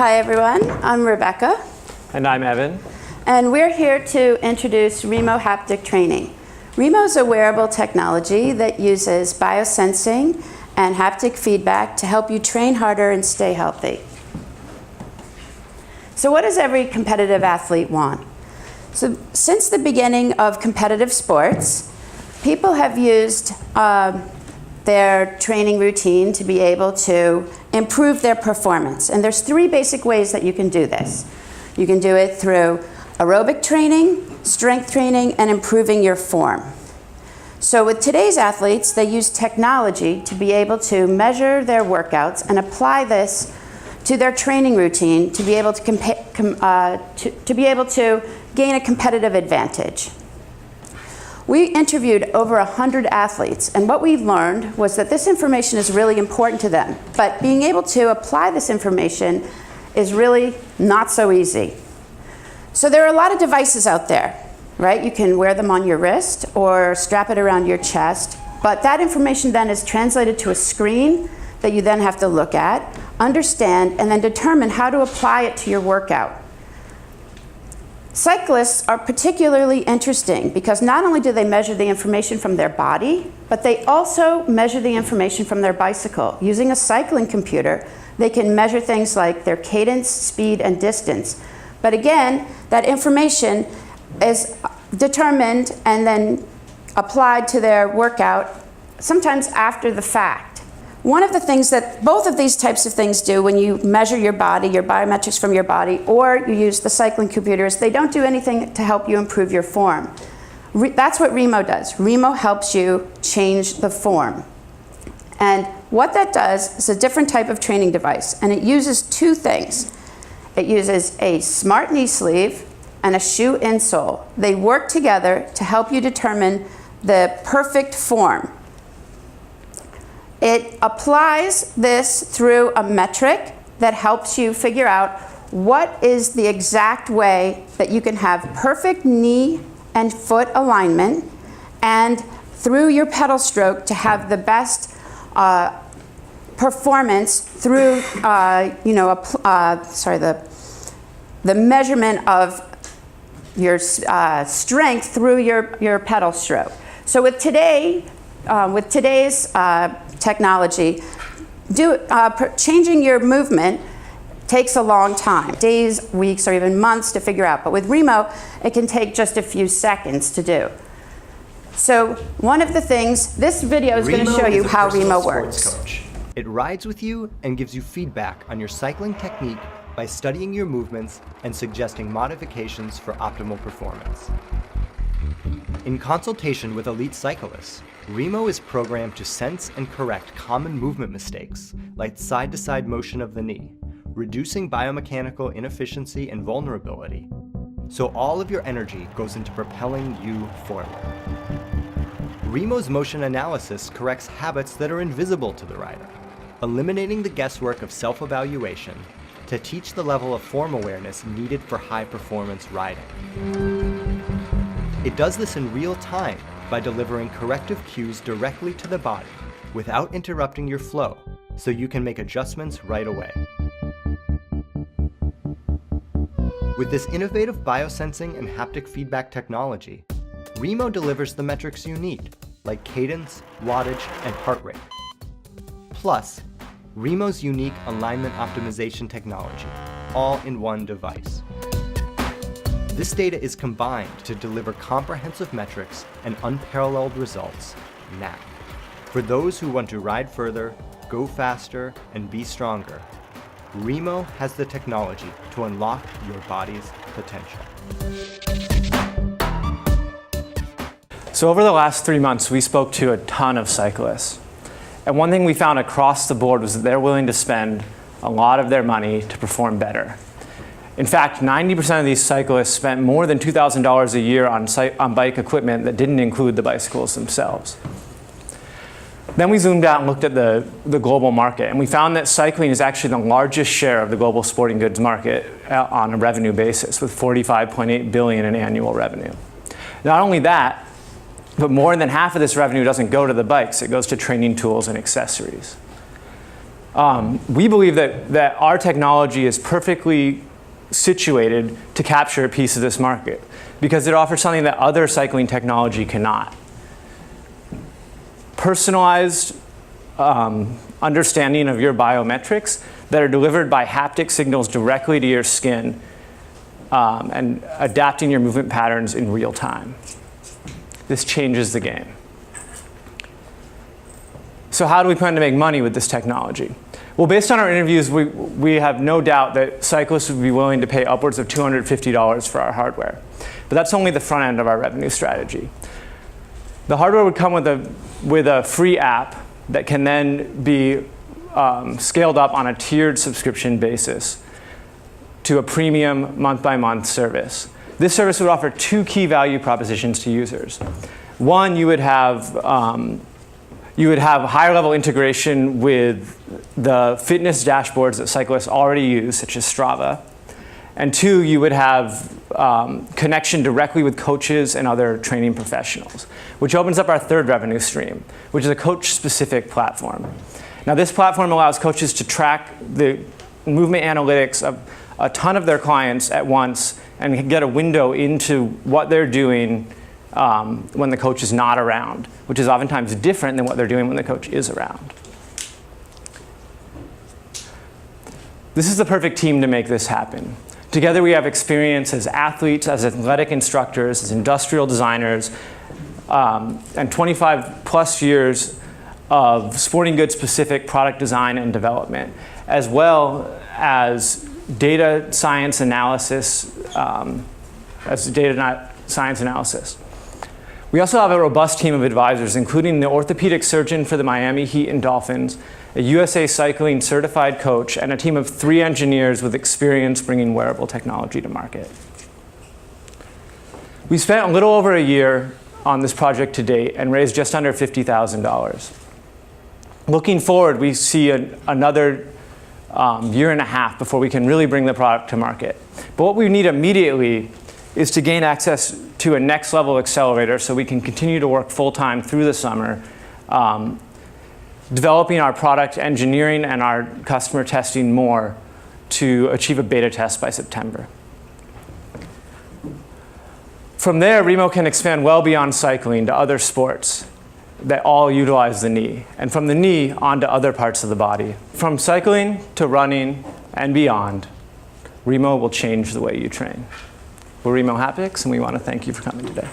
Hi everyone, I'm Rebecca. And I'm Evan. And we're here to introduce Remo haptic training. Remo is a wearable technology that uses biosensing and haptic feedback to help you train harder and stay healthy. So what does every competitive athlete want? So since the beginning of competitive sports, people have used their training routine to be able to improve their performance. And there's three basic ways that you can do this. You can do it through aerobic training, strength training, and improving your form. So with today's athletes, they use technology to be able to measure their workouts and apply this to their training routine to be able to be able to gain a competitive advantage. We interviewed over 100 athletes, and what we learned was that this information is really important to them, but being able to apply this information is really not so easy. So there are a lot of devices out there, right? You can wear them on your wrist or strap it around your chest, but that information then is translated to a screen that you then have to look at, understand, and then determine how to apply it to your workout. Cyclists are particularly interesting because not only do they measure the information from their body, but they also measure the information from their bicycle. Using a cycling computer, they can measure things like their cadence, speed, and distance. But again, that information is determined and then applied to their workout, sometimes after the fact. One of the things that both of these types of things do when you measure your body, your biometrics from your body, or you use the cycling computer, is they don't do anything to help you improve your form. That's what Remo does. Remo helps you change the form. And what that does is a different type of training device, and it uses two things. It uses a smart knee sleeve and a shoe insole. They work together to help you determine the perfect form. It applies this through a metric that helps you figure out what is the exact way that you can have perfect knee and foot alignment, and through your pedal stroke to have the best performance through the measurement of your strength through your pedal stroke. So with today's technology, changing your movement takes a long time, days, weeks, or even months to figure out. But with Remo, it can take just a few seconds to do. So one of the things, this video is going to show you how Remo works. Coach. It rides with you and gives you feedback on your cycling technique by studying your movements and suggesting modifications for optimal performance. In consultation with elite cyclists, Remo is programmed to sense and correct common movement mistakes, like side-to-side motion of the knee, reducing biomechanical inefficiency and vulnerability, so all of your energy goes into propelling you forward. Remo's motion analysis corrects habits that are invisible to the rider, eliminating the guesswork of self-evaluation to teach the level of form awareness needed for high-performance riding. It does this in real time by delivering corrective cues directly to the body without interrupting your flow, so you can make adjustments right away. With this innovative biosensing and haptic feedback technology, Remo delivers the metrics you need, like cadence, wattage, and heart rate. Plus, Remo's unique alignment optimization technology, all in one device. This data is combined to deliver comprehensive metrics and unparalleled results now. For those who want to ride further, go faster, and be stronger, Remo has the technology to unlock your body's potential. So over the last 3 months, we spoke to a ton of cyclists. And one thing we found across the board was that they're willing to spend a lot of their money to perform better. In fact, 90% of these cyclists spent more than $2,000 a year on bike equipment that didn't include the bicycles themselves. Then we zoomed out and looked at the global market, and we found that cycling is actually the largest share of the global sporting goods market on a revenue basis, with $45.8 billion in annual revenue. Not only that, but more than half of this revenue doesn't go to the bikes, it goes to training tools and accessories. We believe that our technology is perfectly situated to capture a piece of this market because it offers something that other cycling technology cannot. Personalized understanding of your biometrics that are delivered by haptic signals directly to your skin and adapting your movement patterns in real time. This changes the game. So how do we plan to make money with this technology? Well, based on our interviews, we have no doubt that cyclists would be willing to pay upwards of $250 for our hardware. But that's only the front end of our revenue strategy. The hardware would come with a free app that can then be scaled up on a tiered subscription basis to a premium month-by-month service. This service would offer two key value propositions to users. One, you would have higher-level integration with the fitness dashboards that cyclists already use, such as Strava. And two, you would have connection directly with coaches and other training professionals, which opens up our third revenue stream, which is a coach-specific platform. Now, this platform allows coaches to track the movement analytics of a ton of their clients at once and get a window into what they're doing when the coach is not around, which is oftentimes different than what they're doing when the coach is around. This is the perfect team to make this happen. Together we have experience as athletes, as athletic instructors, as industrial designers, and 25 plus years of sporting goods specific product design and development, as well as data science analysis, We also have a robust team of advisors, including the orthopedic surgeon for the Miami Heat and Dolphins, a USA Cycling certified coach, and a team of 3 engineers with experience bringing wearable technology to market. We spent a little over a year on this project to date and raised just under $50,000. Looking forward, we see another year and a half before we can really bring the product to market. But what we need immediately is to gain access to a next level accelerator so we can continue to work full-time through the summer, developing our product engineering and our customer testing more to achieve a beta test by September. From there, Remo can expand well beyond cycling to other sports that all utilize the knee, and from the knee onto other parts of the body. From cycling to running and beyond, Remo will change the way you train. We're Remo Haptics, and we want to thank you for coming today.